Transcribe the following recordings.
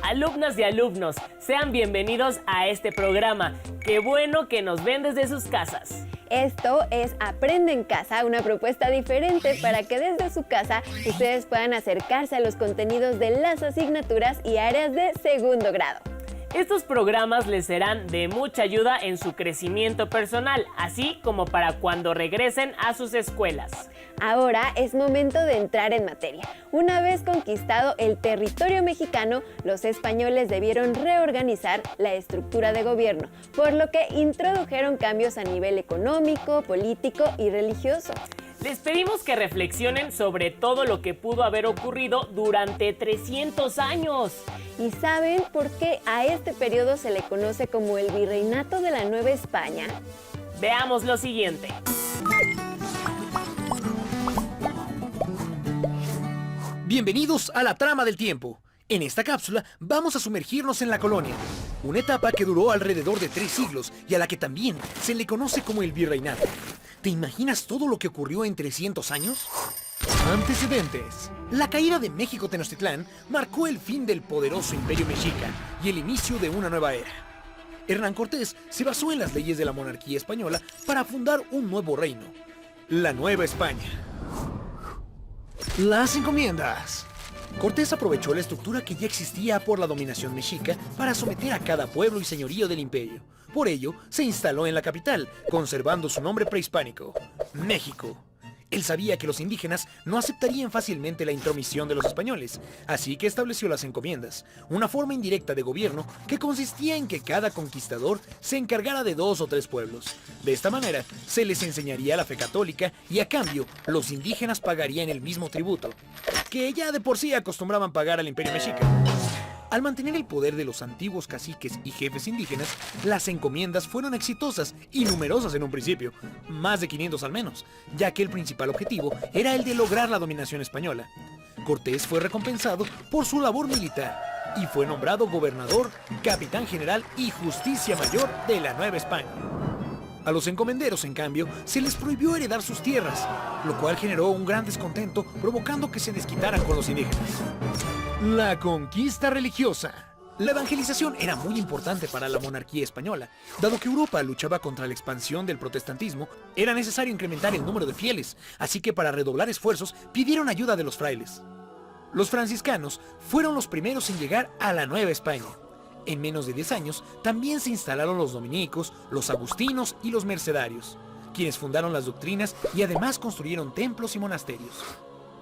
Alumnas y alumnos, sean bienvenidos a este programa. ¡Qué bueno que nos ven desde sus casas! Esto es Aprende en Casa, una propuesta diferente para que desde su casa ustedes puedan acercarse a los contenidos de las asignaturas y áreas de segundo grado. Estos programas les serán de mucha ayuda en su crecimiento personal, así como para cuando regresen a sus escuelas. Ahora es momento de entrar en materia. Una vez conquistado el territorio mexicano, los españoles debieron reorganizar la estructura de gobierno, por lo que introdujeron cambios a nivel económico, político y religioso. Les pedimos que reflexionen sobre todo lo que pudo haber ocurrido durante 300 años. ¿Y saben por qué a este periodo se le conoce como el Virreinato de la Nueva España? Veamos lo siguiente. Bienvenidos a la Trama del Tiempo. En esta cápsula vamos a sumergirnos en la colonia, una etapa que duró alrededor de 3 siglos y a la que también se le conoce como el Virreinato. ¿Te imaginas todo lo que ocurrió en 300 años? Antecedentes. La caída de México Tenochtitlán marcó el fin del poderoso Imperio Mexica y el inicio de una nueva era. Hernán Cortés se basó en las leyes de la monarquía española para fundar un nuevo reino, la Nueva España. Las encomiendas. Cortés aprovechó la estructura que ya existía por la dominación mexica para someter a cada pueblo y señorío del imperio. Por ello, se instaló en la capital, conservando su nombre prehispánico, México. Él sabía que los indígenas no aceptarían fácilmente la intromisión de los españoles, así que estableció las encomiendas, una forma indirecta de gobierno que consistía en que cada conquistador se encargara de 2 o 3 pueblos. De esta manera, se les enseñaría la fe católica y a cambio, los indígenas pagarían el mismo tributo, que ya de por sí acostumbraban pagar al Imperio Mexica. Al mantener el poder de los antiguos caciques y jefes indígenas, las encomiendas fueron exitosas y numerosas en un principio, más de 500 al menos, ya que el principal objetivo era el de lograr la dominación española. Cortés fue recompensado por su labor militar y fue nombrado gobernador, capitán general y justicia mayor de la Nueva España. A los encomenderos, en cambio, se les prohibió heredar sus tierras, lo cual generó un gran descontento, provocando que se desquitaran con los indígenas. La conquista religiosa. La evangelización era muy importante para la monarquía española. Dado que Europa luchaba contra la expansión del protestantismo, era necesario incrementar el número de fieles, así que para redoblar esfuerzos pidieron ayuda de los frailes. Los franciscanos fueron los primeros en llegar a la Nueva España. En menos de 10 años, también se instalaron los dominicos, los agustinos y los mercedarios, quienes fundaron las doctrinas y además construyeron templos y monasterios.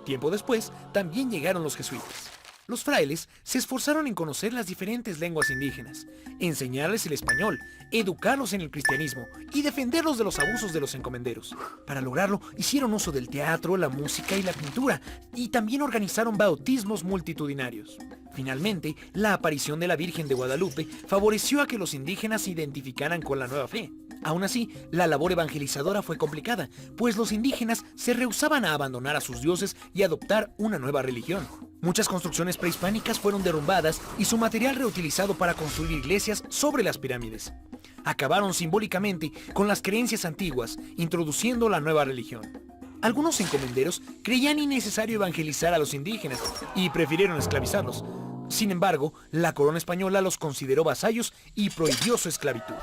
Tiempo después, también llegaron los jesuitas. Los frailes se esforzaron en conocer las diferentes lenguas indígenas, enseñarles el español, educarlos en el cristianismo y defenderlos de los abusos de los encomenderos. Para lograrlo, hicieron uso del teatro, la música y la pintura, y también organizaron bautismos multitudinarios. Finalmente, la aparición de la Virgen de Guadalupe favoreció a que los indígenas se identificaran con la nueva fe. Aún así, la labor evangelizadora fue complicada, pues los indígenas se rehusaban a abandonar a sus dioses y adoptar una nueva religión. Muchas construcciones prehispánicas fueron derrumbadas y su material reutilizado para construir iglesias sobre las pirámides. Acabaron simbólicamente con las creencias antiguas, introduciendo la nueva religión. Algunos encomenderos creían innecesario evangelizar a los indígenas y prefirieron esclavizarlos. Sin embargo, la corona española los consideró vasallos y prohibió su esclavitud.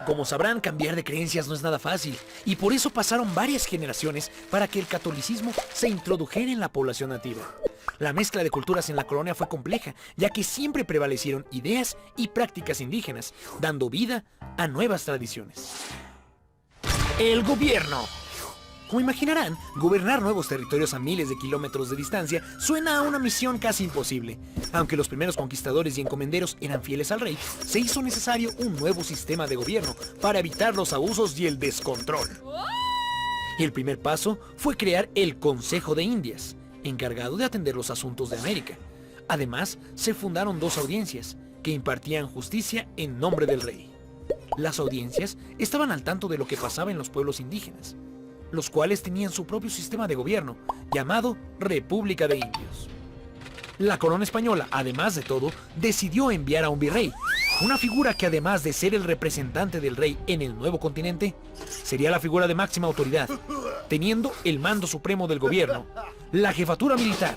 Como sabrán, cambiar de creencias no es nada fácil, y por eso pasaron varias generaciones para que el catolicismo se introdujera en la población nativa. La mezcla de culturas en la colonia fue compleja, ya que siempre prevalecieron ideas y prácticas indígenas, dando vida a nuevas tradiciones. El gobierno. Como imaginarán, gobernar nuevos territorios a miles de kilómetros de distancia suena a una misión casi imposible. Aunque los primeros conquistadores y encomenderos eran fieles al rey, se hizo necesario un nuevo sistema de gobierno para evitar los abusos y el descontrol. El primer paso fue crear el Consejo de Indias, encargado de atender los asuntos de América. Además, se fundaron 2 audiencias, que impartían justicia en nombre del rey. Las audiencias estaban al tanto de lo que pasaba en los pueblos indígenas, los cuales tenían su propio sistema de gobierno, llamado República de Indios. La corona española, además de todo, decidió enviar a un virrey, una figura que además de ser el representante del rey en el nuevo continente, sería la figura de máxima autoridad, teniendo el mando supremo del gobierno, la jefatura militar,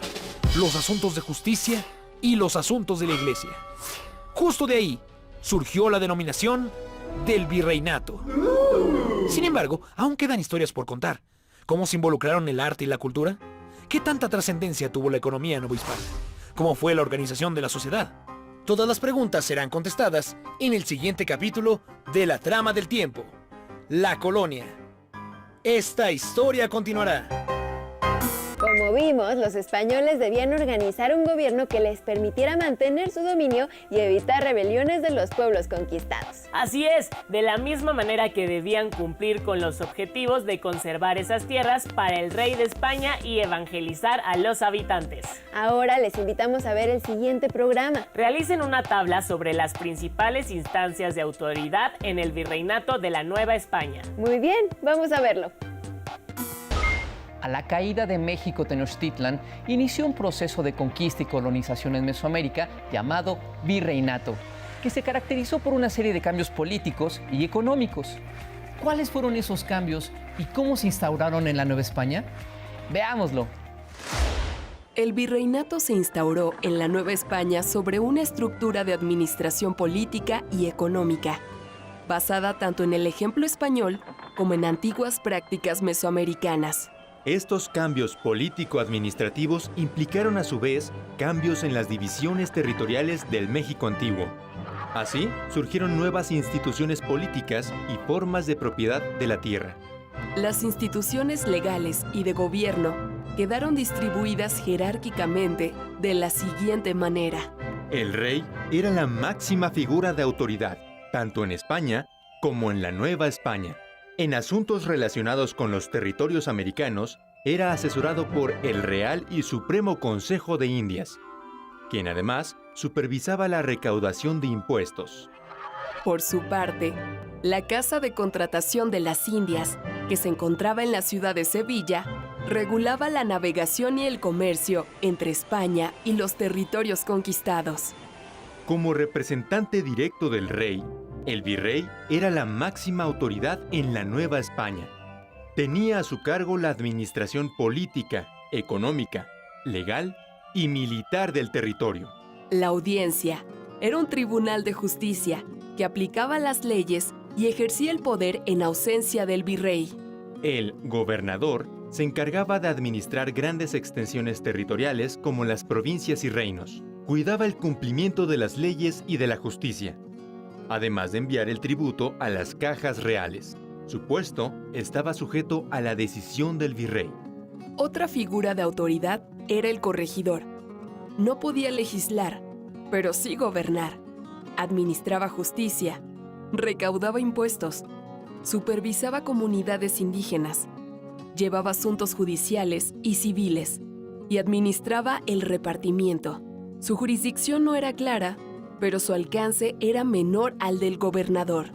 los asuntos de justicia y los asuntos de la iglesia. Justo de ahí surgió la denominación del virreinato. Sin embargo, aún quedan historias por contar. ¿Cómo se involucraron el arte y la cultura? ¿Qué tanta trascendencia tuvo la economía novohispana? ¿Cómo fue la organización de la sociedad? Todas las preguntas serán contestadas en el siguiente capítulo de La Trama del Tiempo, La Colonia. Esta historia continuará. Como vimos, los españoles debían organizar un gobierno que les permitiera mantener su dominio y evitar rebeliones de los pueblos conquistados. Así es, de la misma manera que debían cumplir con los objetivos de conservar esas tierras para el rey de España y evangelizar a los habitantes. Ahora les invitamos a ver el siguiente programa. Realicen una tabla sobre las principales instancias de autoridad en el virreinato de la Nueva España. Muy bien, vamos a verlo. A la caída de México Tenochtitlan, inició un proceso de conquista y colonización en Mesoamérica llamado virreinato, que se caracterizó por una serie de cambios políticos y económicos. ¿Cuáles fueron esos cambios y cómo se instauraron en la Nueva España? Veámoslo. El virreinato se instauró en la Nueva España sobre una estructura de administración política y económica, basada tanto en el ejemplo español como en antiguas prácticas mesoamericanas. Estos cambios político-administrativos implicaron a su vez cambios en las divisiones territoriales del México antiguo. Así, surgieron nuevas instituciones políticas y formas de propiedad de la tierra. Las instituciones legales y de gobierno quedaron distribuidas jerárquicamente de la siguiente manera. El rey era la máxima figura de autoridad, tanto en España como en la Nueva España. En asuntos relacionados con los territorios americanos, era asesorado por el Real y Supremo Consejo de Indias, quien además supervisaba la recaudación de impuestos. Por su parte, la Casa de Contratación de las Indias, que se encontraba en la ciudad de Sevilla, regulaba la navegación y el comercio entre España y los territorios conquistados. Como representante directo del rey, el virrey era la máxima autoridad en la Nueva España. Tenía a su cargo la administración política, económica, legal y militar del territorio. La audiencia era un tribunal de justicia que aplicaba las leyes y ejercía el poder en ausencia del virrey. El gobernador se encargaba de administrar grandes extensiones territoriales como las provincias y reinos. Cuidaba el cumplimiento de las leyes y de la justicia, además de enviar el tributo a las cajas reales. Su puesto estaba sujeto a la decisión del virrey. Otra figura de autoridad era el corregidor. No podía legislar, pero sí gobernar. Administraba justicia, recaudaba impuestos, supervisaba comunidades indígenas, llevaba asuntos judiciales y civiles y administraba el repartimiento. Su jurisdicción no era clara, pero su alcance era menor al del gobernador.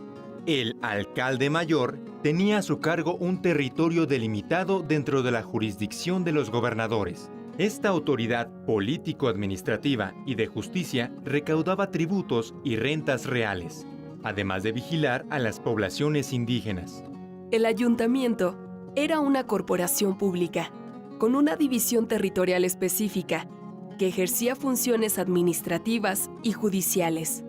El alcalde mayor tenía a su cargo un territorio delimitado dentro de la jurisdicción de los gobernadores. Esta autoridad político-administrativa y de justicia recaudaba tributos y rentas reales, además de vigilar a las poblaciones indígenas. El ayuntamiento era una corporación pública, con una división territorial específica, que ejercía funciones administrativas y judiciales.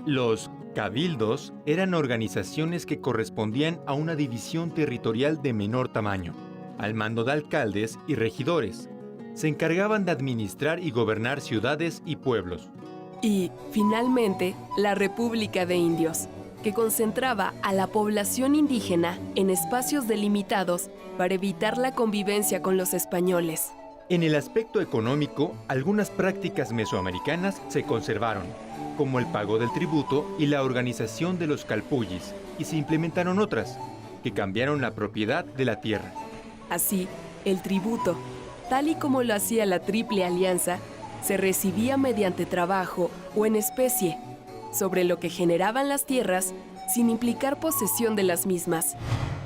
Los cabildos eran organizaciones que correspondían a una división territorial de menor tamaño, al mando de alcaldes y regidores. Se encargaban de administrar y gobernar ciudades y pueblos. Y, finalmente, la República de Indios, que concentraba a la población indígena en espacios delimitados para evitar la convivencia con los españoles. En el aspecto económico, algunas prácticas mesoamericanas se conservaron, como el pago del tributo y la organización de los calpullis, y se implementaron otras, que cambiaron la propiedad de la tierra. Así, el tributo, tal y como lo hacía la Triple Alianza, se recibía mediante trabajo o en especie, sobre lo que generaban las tierras sin implicar posesión de las mismas.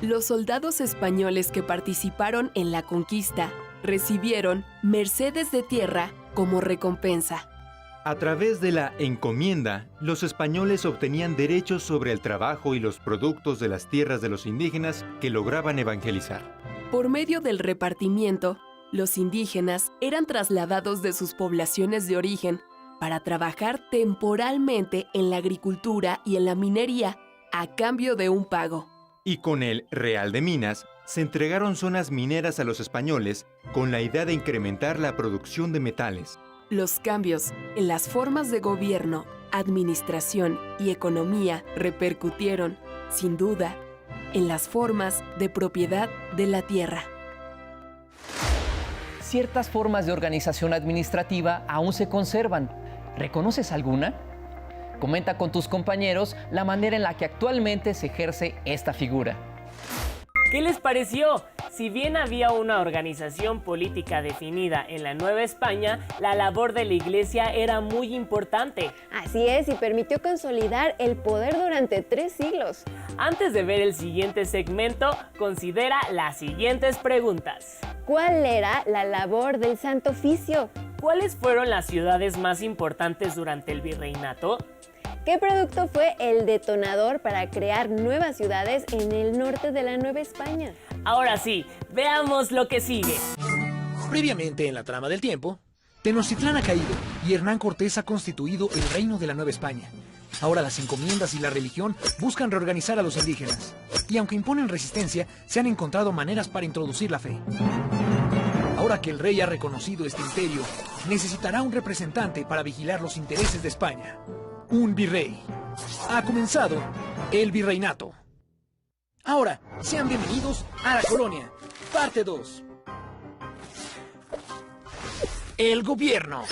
Los soldados españoles que participaron en la conquista recibieron mercedes de tierra como recompensa. A través de la encomienda, los españoles obtenían derechos sobre el trabajo y los productos de las tierras de los indígenas que lograban evangelizar. Por medio del repartimiento, los indígenas eran trasladados de sus poblaciones de origen para trabajar temporalmente en la agricultura y en la minería a cambio de un pago. Y con el Real de Minas, se entregaron zonas mineras a los españoles con la idea de incrementar la producción de metales. Los cambios en las formas de gobierno, administración y economía repercutieron, sin duda, en las formas de propiedad de la tierra. Ciertas formas de organización administrativa aún se conservan. ¿Reconoces alguna? Comenta con tus compañeros la manera en la que actualmente se ejerce esta figura. ¿Qué les pareció? Si bien había una organización política definida en la Nueva España, la labor de la Iglesia era muy importante. Así es, y permitió consolidar el poder durante 3 siglos. Antes de ver el siguiente segmento, considera las siguientes preguntas. ¿Cuál era la labor del Santo Oficio? ¿Cuáles fueron las ciudades más importantes durante el virreinato? ¿Qué producto fue el detonador para crear nuevas ciudades en el norte de la Nueva España? Ahora sí, veamos lo que sigue. Previamente en la trama del tiempo, Tenochtitlán ha caído y Hernán Cortés ha constituido el reino de la Nueva España. Ahora las encomiendas y la religión buscan reorganizar a los indígenas. Y aunque imponen resistencia, se han encontrado maneras para introducir la fe. Ahora que el rey ha reconocido este imperio, necesitará un representante para vigilar los intereses de España. Un virrey. Ha comenzado el virreinato. Ahora, sean bienvenidos a la colonia, parte 2. El gobierno.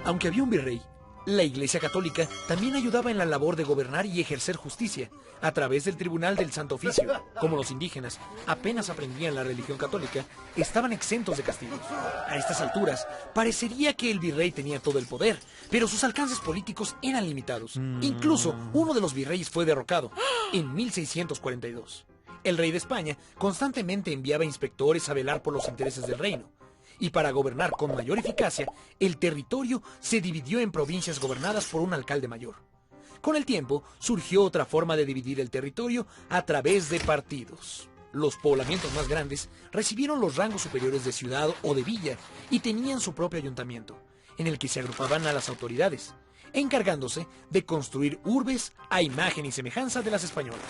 Aunque había un virrey, la Iglesia Católica también ayudaba en la labor de gobernar y ejercer justicia a través del Tribunal del Santo Oficio. Como los indígenas apenas aprendían la religión católica, estaban exentos de castigos. A estas alturas, parecería que el virrey tenía todo el poder, pero sus alcances políticos eran limitados. Incluso uno de los virreyes fue derrocado en 1642. El rey de España constantemente enviaba inspectores a velar por los intereses del reino. Y para gobernar con mayor eficacia, el territorio se dividió en provincias gobernadas por un alcalde mayor. Con el tiempo, surgió otra forma de dividir el territorio a través de partidos. Los poblamientos más grandes recibieron los rangos superiores de ciudad o de villa y tenían su propio ayuntamiento, en el que se agrupaban a las autoridades, encargándose de construir urbes a imagen y semejanza de las españolas.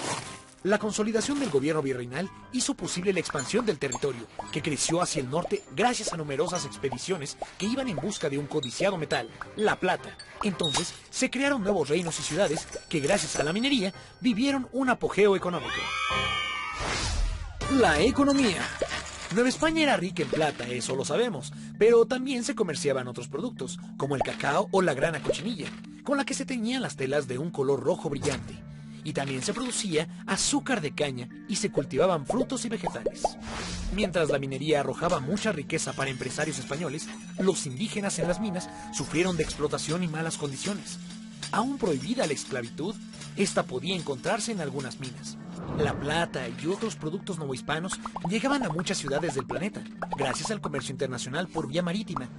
La consolidación del gobierno virreinal hizo posible la expansión del territorio, que creció hacia el norte gracias a numerosas expediciones que iban en busca de un codiciado metal, la plata. Entonces, se crearon nuevos reinos y ciudades que, gracias a la minería, vivieron un apogeo económico. La economía. Nueva España era rica en plata, eso lo sabemos, pero también se comerciaban otros productos, como el cacao o la grana cochinilla, con la que se teñían las telas de un color rojo brillante. Y también se producía azúcar de caña y se cultivaban frutos y vegetales. Mientras la minería arrojaba mucha riqueza para empresarios españoles, los indígenas en las minas sufrieron de explotación y malas condiciones. Aún prohibida la esclavitud, esta podía encontrarse en algunas minas. La plata y otros productos novohispanos llegaban a muchas ciudades del planeta, gracias al comercio internacional por vía marítima.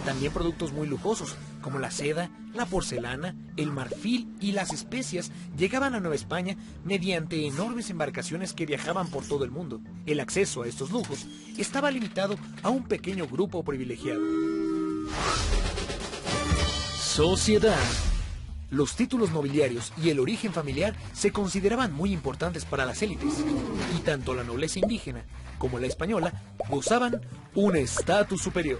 También productos muy lujosos, como la seda, la porcelana, el marfil y las especias, llegaban a Nueva España mediante enormes embarcaciones que viajaban por todo el mundo. El acceso a estos lujos estaba limitado a un pequeño grupo privilegiado. Sociedad. Los títulos nobiliarios y el origen familiar se consideraban muy importantes para las élites, y tanto la nobleza indígena como la española gozaban un estatus superior.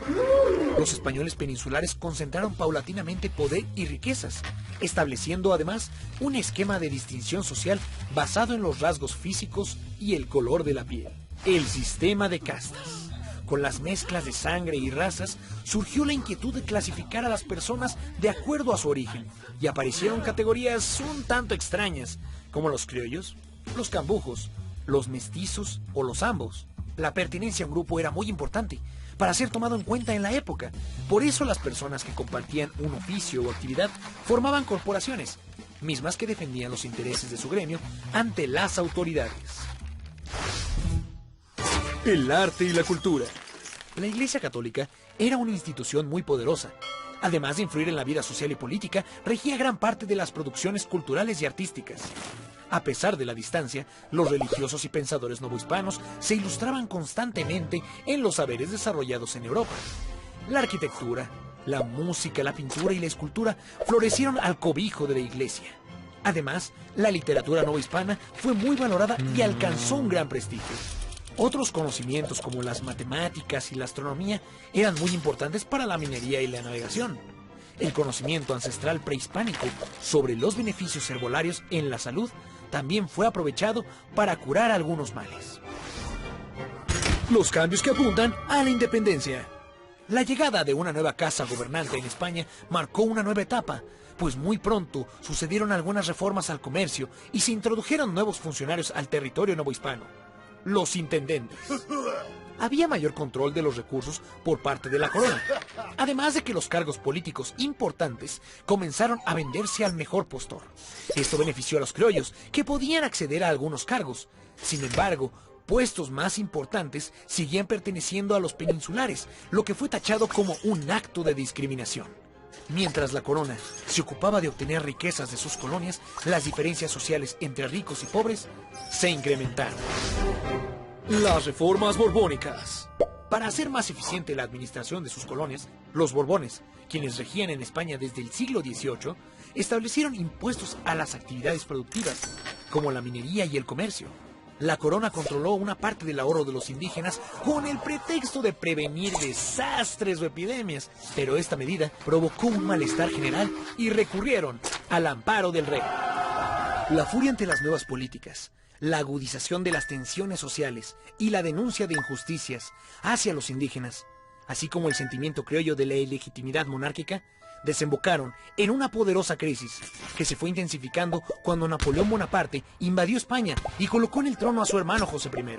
Los españoles peninsulares concentraron paulatinamente poder y riquezas, estableciendo además un esquema de distinción social basado en los rasgos físicos y el color de la piel. El sistema de castas. Con las mezclas de sangre y razas, surgió la inquietud de clasificar a las personas de acuerdo a su origen, y aparecieron categorías un tanto extrañas, como los criollos, los cambujos, los mestizos o los ambos. La pertenencia a un grupo era muy importante para ser tomado en cuenta en la época. Por eso las personas que compartían un oficio o actividad formaban corporaciones, mismas que defendían los intereses de su gremio ante las autoridades. El arte y la cultura. La Iglesia Católica era una institución muy poderosa. Además de influir en la vida social y política, regía gran parte de las producciones culturales y artísticas. A pesar de la distancia, los religiosos y pensadores novohispanos se ilustraban constantemente en los saberes desarrollados en Europa. La arquitectura, la música, la pintura y la escultura florecieron al cobijo de la Iglesia. Además, la literatura novohispana fue muy valorada y alcanzó un gran prestigio. Otros conocimientos como las matemáticas y la astronomía eran muy importantes para la minería y la navegación. El conocimiento ancestral prehispánico sobre los beneficios herbolarios en la salud también fue aprovechado para curar algunos males. Los cambios que apuntan a la independencia. La llegada de una nueva casa gobernante en España marcó una nueva etapa, pues muy pronto sucedieron algunas reformas al comercio y se introdujeron nuevos funcionarios al territorio novohispano, los intendentes. Había mayor control de los recursos por parte de la corona, además de que los cargos políticos importantes comenzaron a venderse al mejor postor. Esto benefició a los criollos, que podían acceder a algunos cargos. Sin embargo, puestos más importantes seguían perteneciendo a los peninsulares, lo que fue tachado como un acto de discriminación. Mientras la corona se ocupaba de obtener riquezas de sus colonias, las diferencias sociales entre ricos y pobres se incrementaron. Las reformas borbónicas. Para hacer más eficiente la administración de sus colonias, los Borbones, quienes regían en España desde el siglo XVIII, establecieron impuestos a las actividades productivas, como la minería y el comercio. La corona controló una parte del ahorro de los indígenas con el pretexto de prevenir desastres o epidemias, pero esta medida provocó un malestar general y recurrieron al amparo del rey. La furia ante las nuevas políticas, la agudización de las tensiones sociales y la denuncia de injusticias hacia los indígenas, así como el sentimiento criollo de la ilegitimidad monárquica, desembocaron en una poderosa crisis que se fue intensificando cuando Napoleón Bonaparte invadió España y colocó en el trono a su hermano José I.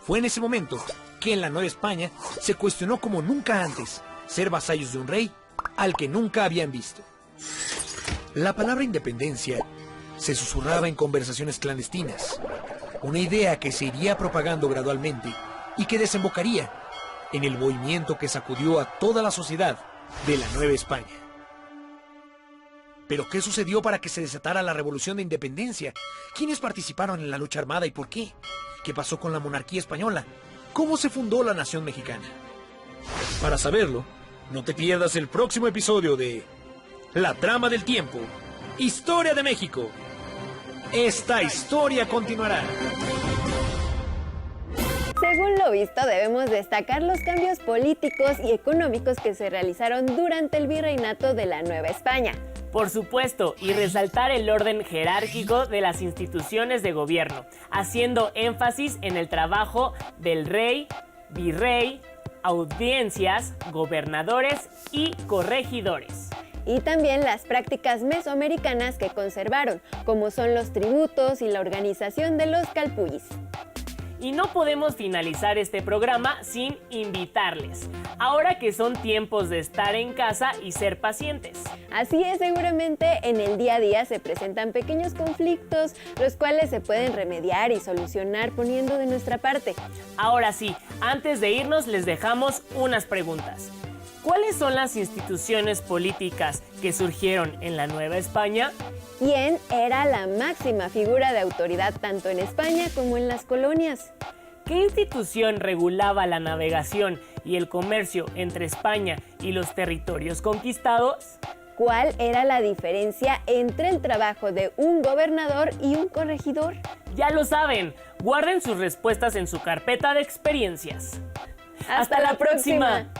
Fue en ese momento que en la Nueva España se cuestionó como nunca antes ser vasallos de un rey al que nunca habían visto. La palabra independencia se susurraba en conversaciones clandestinas, una idea que se iría propagando gradualmente y que desembocaría en el movimiento que sacudió a toda la sociedad de la Nueva España. ¿Pero qué sucedió para que se desatara la Revolución de Independencia? ¿Quiénes participaron en la lucha armada y por qué? ¿Qué pasó con la monarquía española? ¿Cómo se fundó la nación mexicana? Para saberlo, no te pierdas el próximo episodio de La Trama del Tiempo, Historia de México. Esta historia continuará. Según lo visto, debemos destacar los cambios políticos y económicos que se realizaron durante el virreinato de la Nueva España. Por supuesto, y resaltar el orden jerárquico de las instituciones de gobierno, haciendo énfasis en el trabajo del rey, virrey, audiencias, gobernadores y corregidores. Y también las prácticas mesoamericanas que conservaron, como son los tributos y la organización de los calpullis. Y no podemos finalizar este programa sin invitarles, ahora que son tiempos de estar en casa y ser pacientes. Así es, seguramente en el día a día se presentan pequeños conflictos, los cuales se pueden remediar y solucionar poniendo de nuestra parte. Ahora sí, antes de irnos les dejamos unas preguntas. ¿Cuáles son las instituciones políticas que surgieron en la Nueva España? ¿Quién era la máxima figura de autoridad tanto en España como en las colonias? ¿Qué institución regulaba la navegación y el comercio entre España y los territorios conquistados? ¿Cuál era la diferencia entre el trabajo de un gobernador y un corregidor? Ya lo saben, guarden sus respuestas en su carpeta de experiencias. ¡Hasta la próxima!